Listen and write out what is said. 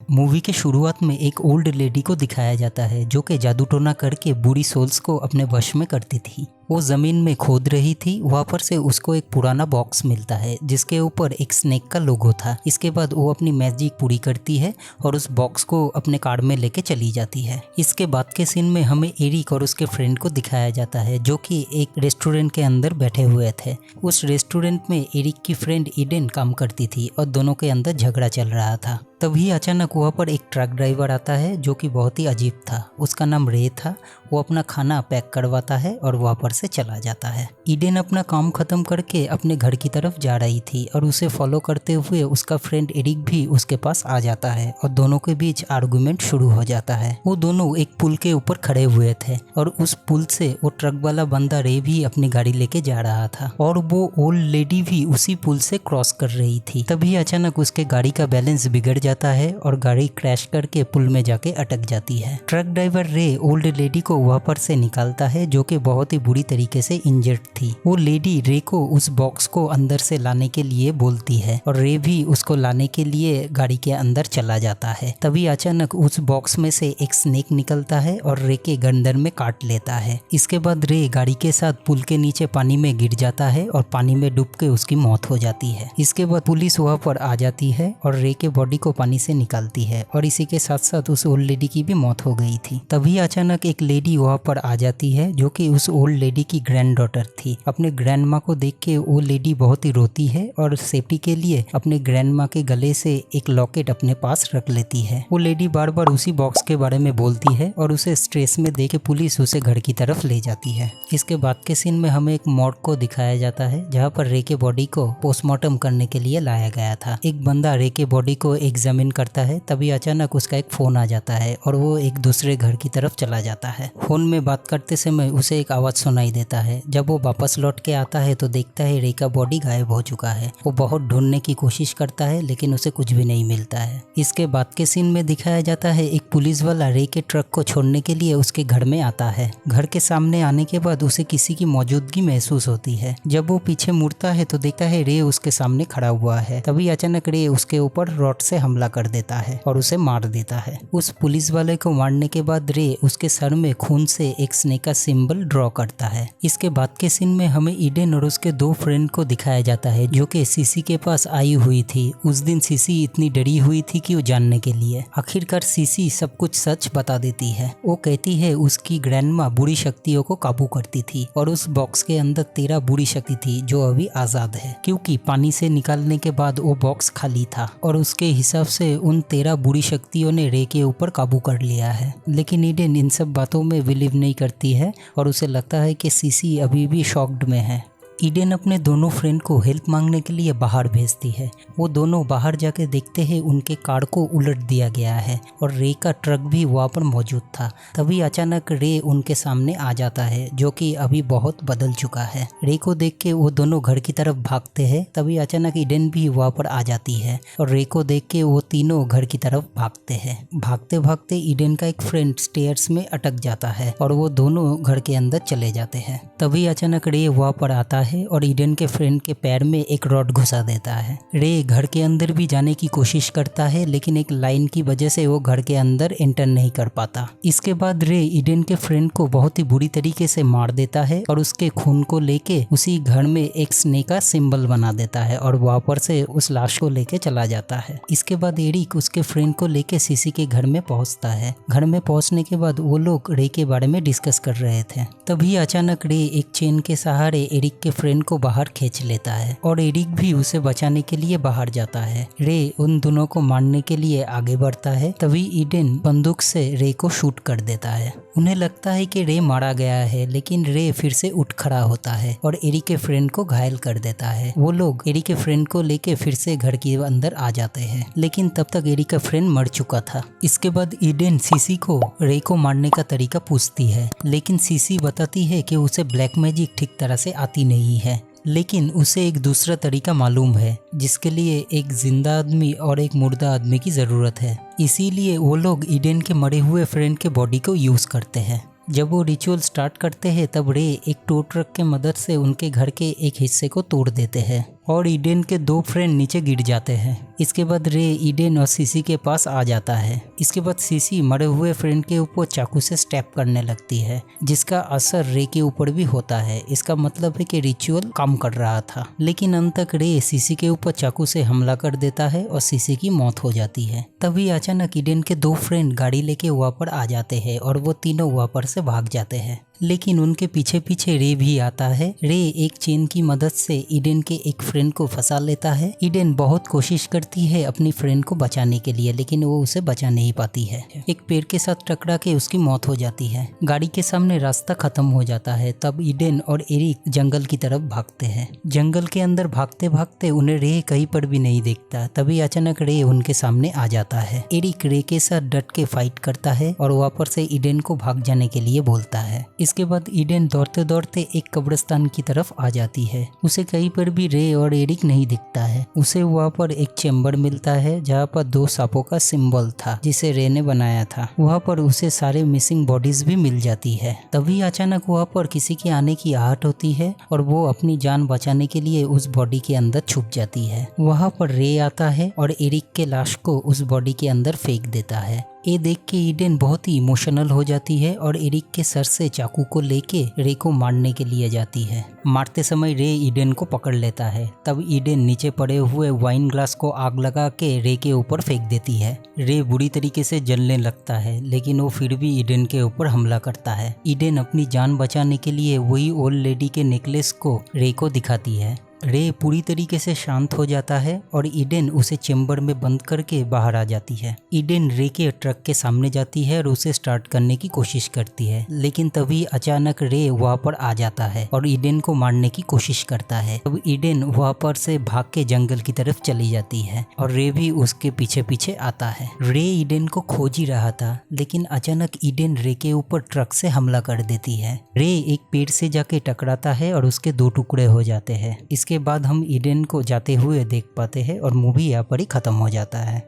Movie के शुरुआत में एक ओल्ड लेडी को दिखाया जाता है जो कि जादू टोना करके बुरी सोल्स को अपने वश में करती थी। वो ज़मीन में खोद रही थी, वहाँ पर से उसको एक पुराना बॉक्स मिलता है जिसके ऊपर एक स्नेक का लोगो था। इसके बाद वो अपनी मैजिक पूरी करती है और उस बॉक्स को अपने कार में लेके चली जाती है। इसके बाद के सीन में हमें एरिक और उसके फ्रेंड को दिखाया जाता है जो कि एक रेस्टोरेंट के अंदर बैठे हुए थे। उस रेस्टोरेंट में एरिक की फ्रेंड ईडेन काम करती थी और दोनों के अंदर झगड़ा चल रहा था। तभी अचानक वहाँ पर एक ट्रक ड्राइवर आता है जो कि बहुत ही अजीब था। उसका नाम रे था। वो अपना खाना पैक करवाता है और वहाँ पर से चला जाता है। ईडेन अपना काम खत्म करके अपने घर की तरफ जा रही थी और उसे फॉलो करते हुए उसका फ्रेंड एरिक भी उसके पास आ जाता है और दोनों के बीच आर्गुमेंट शुरू हो जाता है। वो दोनों एक पुल के ऊपर खड़े हुए थे और उस पुल से वो ट्रक वाला बंदा रे भी अपनी गाड़ी लेके जा रहा था और वो ओल्ड लेडी भी उसी पुल से क्रॉस कर रही थी। तभी अचानक उसके गाड़ी का बैलेंस बिगड़ जाता है और गाड़ी क्रैश करके पुल में जाके अटक जाती है। ट्रक ड्राइवर रे ओल्ड लेडी को वहाँ पर से निकालता है जो कि बहुत ही बुरी तरीके से इंजर्ड थी। वो लेडी रे को उस बॉक्स को अंदर से लाने के लिए बोलती है और रे भी उसको लाने के लिए गाड़ी के अंदर चला जाता है। तभी अचानक उस बॉक्स में से एक स्नेक निकलता है और रे के गर्दन में काट लेता है। इसके बाद रे गाड़ी के साथ पुल के नीचे पानी में गिर जाता है और पानी में डूब के उसकी मौत हो जाती है। इसके बाद पुलिस वहाँ पर आ जाती है और रे के बॉडी को पानी से निकालती है और इसी के साथ साथ उस ओल्ड लेडी की भी मौत हो गई थी। तभी अचानक एक लेडी वहाँ पर आ जाती है जो कि उस ओल्ड लेडी की ग्रैंड डॉटर थी। अपने ग्रैंड माँ को देख के वो लेडी बहुत ही रोती है और सेफ्टी के लिए अपने ग्रैंड माँ के गले से एक लॉकेट अपने पास रख लेती है। वो लेडी बार बार उसी बॉक्स के बारे में बोलती है और उसे स्ट्रेस में देख के पुलिस उसे घर की तरफ ले जाती है। इसके बाद के सीन में हमें एक मॉर्ग को दिखाया जाता है जहाँ पर रे के बॉडी को पोस्टमार्टम करने के लिए लाया गया था। एक बंदा रे के बॉडी को एग्जामिन करता है। तभी अचानक उसका एक फोन आ जाता है और वो एक दूसरे घर की तरफ चला जाता है। फोन में बात करते समय उसे एक आवाज सुनाई देता है। जब वो वापस लौट के आता है तो देखता है रे का बॉडी गायब हो चुका है। वो बहुत ढूंढने की कोशिश करता है लेकिन उसे कुछ भी नहीं मिलता है। इसके बाद के सीन में दिखाया जाता है एक पुलिस वाला रे के ट्रक को छोड़ने के लिए उसके घर में आता है। घर के सामने आने के बाद उसे किसी की मौजूदगी महसूस होती है। जब वो पीछे मुड़ता है तो देखता है रे उसके सामने खड़ा हुआ है। तभी अचानक रे उसके ऊपर रॉड से हमला कर देता है और उसे मार देता है। उस पुलिस वाले को मारने के बाद रे उसके सर में खून से एक स्नेक का सिंबल ड्रॉ करता है। इसके बाद के सीन में हमें ईडेन और उसके दो फ्रेंड को दिखाया जाता है जो कि सीसी के पास आई हुई थी। उस दिन सीसी इतनी डरी हुई थी कि वो जानने के लिए आखिरकार सीसी सब कुछ सच बता देती है। वो कहती है उसकी ग्रैंडमा बुरी शक्तियों को काबू करती थी और उस बॉक्स के अंदर 13 बुरी शक्ति थी जो अभी आजाद है क्योंकि पानी से निकालने के बाद वो बॉक्स खाली था और उसके हिसाब से उन 13 बुरी शक्तियों ने रे के ऊपर काबू कर लिया है। लेकिन ईडेन इन सब बातों में बिलीव नहीं करती है और उसे लगता है कि सीसी अभी भी शॉक्ड में है। ईडेन अपने दोनों फ्रेंड को हेल्प मांगने के लिए बाहर भेजती है। वो दोनों बाहर जाके देखते हैं उनके कार को उलट दिया गया है और रे का ट्रक भी वहाँ पर मौजूद था। तभी अचानक रे उनके सामने आ जाता है जो कि अभी बहुत बदल चुका है। रे को देख के वो दोनों घर की तरफ भागते हैं। तभी अचानक ईडेन भी वहाँ पर आ जाती है और रे को देख के वो तीनों घर की तरफ भागते हैं। भागते भागते ईडेन का एक फ्रेंड स्टेयर्स में अटक जाता है और वो दोनों घर के अंदर चले जाते हैं। तभी अचानक रे वहाँ पर आता है और ईडेन के फ्रेंड के पैर में एक रॉड घुसा देता है। रे घर के अंदर भी जाने की कोशिश करता है लेकिन एक लाइन की वजह से वो घर के अंदर एंटर नहीं कर पाता। इसके बाद रे ईडेन के फ्रेंड को बहुत ही बुरी तरीके से मार देता है और उसके खून को लेके उसी घर में एक स्नेक का सिंबल बना देता है और वहाँ पर से उस लाश को लेके चला जाता है। इसके बाद एरिक उसके फ्रेंड को लेके सीसी के घर में पहुँचता है। घर में पहुँचने के बाद वो लोग रे के बारे में डिस्कस कर रहे थे। तभी अचानक रे एक चेन के सहारे एरिक के फ्रेंड को बाहर खींच लेता है और एरिक भी उसे बचाने के लिए बाहर जाता है। रे उन दोनों को मारने के लिए आगे बढ़ता है। तभी ईडेन बंदूक से रे को शूट कर देता है। उन्हें लगता है कि रे मारा गया है लेकिन रे फिर से उठ खड़ा होता है और एरिक के फ्रेंड को घायल कर देता है। वो लोग एरिक के फ्रेंड को लेके फिर से घर के अंदर आ जाते हैं लेकिन तब तक एरिक का फ्रेंड मर चुका था। इसके बाद ईडेन सीसी को रे को मारने का तरीका पूछती है लेकिन सीसी बताती है कि उसे ब्लैक मैजिक ठीक तरह से आती नहीं है लेकिन उसे एक दूसरा तरीका मालूम है जिसके लिए एक जिंदा आदमी और एक मुर्दा आदमी की ज़रूरत है। इसीलिए वो लोग ईडेन के मरे हुए फ्रेंड के बॉडी को यूज़ करते हैं। जब वो रिचुअल स्टार्ट करते हैं तब रे एक टो ट्रक के मदद से उनके घर के एक हिस्से को तोड़ देते हैं। और ईडेन के 2 फ्रेंड नीचे गिर जाते हैं। इसके बाद रे ईडेन और सीसी के पास आ जाता है। इसके बाद सीसी मरे हुए फ्रेंड के ऊपर चाकू से स्टैप करने लगती है, जिसका असर रे के ऊपर भी होता है। इसका मतलब है कि रिचुअल काम कर रहा था, लेकिन अंत तक रे सीसी के ऊपर चाकू से हमला कर देता है और सीसी की मौत हो जाती है। तभी अचानक ईडेन के 2 फ्रेंड गाड़ी लेके वहाँ पर आ जाते हैं और वो तीनों वहाँ पर से भाग जाते हैं, लेकिन उनके पीछे पीछे रे भी आता है। रे एक चेन की मदद से ईडेन के एक फ्रेंड को फंसा लेता है। ईडेन बहुत कोशिश करती है अपनी फ्रेंड को बचाने के लिए, लेकिन वो उसे बचा नहीं पाती है। एक पेड़ के साथ टकरा के उसकी मौत हो जाती है। गाड़ी के सामने रास्ता खत्म हो जाता है। तब ईडेन और एरिक जंगल की तरफ भागते हैं। जंगल के अंदर भागते भागते उन्हें रे कहीं पर भी नहीं देखता। तभी अचानक रे उनके सामने आ जाता है। एरिक रे के साथ डट के फाइट करता है और वापस से ईडेन को भाग जाने के लिए बोलता है। इसके बाद ईडेन दौड़ते दौड़ते एक कब्रिस्तान की तरफ आ जाती है। उसे कहीं पर भी रे और एरिक नहीं दिखता है। उसे वहाँ पर एक चेम्बर मिलता है जहाँ पर 2 सांपों का सिंबल था, जिसे रे ने बनाया था। वहाँ पर उसे सारे मिसिंग बॉडीज भी मिल जाती है। तभी अचानक वहाँ पर किसी के आने की आहट होती है और वो अपनी जान बचाने के लिए उस बॉडी के अंदर छुप जाती है। वहाँ पर रे आता है और एरिक के लाश को उस बॉडी के अंदर फेंक देता है। ये देख के ईडेन बहुत ही इमोशनल हो जाती है और एरिक के सर से चाकू को लेके रे को मारने के लिए जाती है। मारते समय रे ईडेन को पकड़ लेता है। तब ईडेन नीचे पड़े हुए वाइन ग्लास को आग लगा के रे के ऊपर फेंक देती है। रे बुरी तरीके से जलने लगता है, लेकिन वो फिर भी ईडेन के ऊपर हमला करता है। ईडेन अपनी जान बचाने के लिए वही ओल्ड लेडी के नेकलेस को रे को दिखाती है। रे पूरी तरीके से शांत हो जाता है और ईडेन उसे चेम्बर में बंद करके बाहर आ जाती है। ईडेन रे के ट्रक के सामने जाती है और उसे स्टार्ट करने की कोशिश करती है, लेकिन तभी अचानक रे वहाँ पर आ जाता है और ईडेन को मारने की कोशिश करता है। तब ईडेन वहाँ पर से भाग के जंगल की तरफ चली जाती है और रे भी उसके पीछे पीछे आता है। रे ईडेन को खोज ही रहा था, लेकिन अचानक ईडेन रे के ऊपर ट्रक से हमला कर देती है। रे एक पेड़ से जाके टकराता है और उसके 2 टुकड़े हो जाते हैं। इसके बाद हम ईडेन को जाते हुए देख पाते हैं और मूवी यहाँ पर ही खत्म हो जाता है।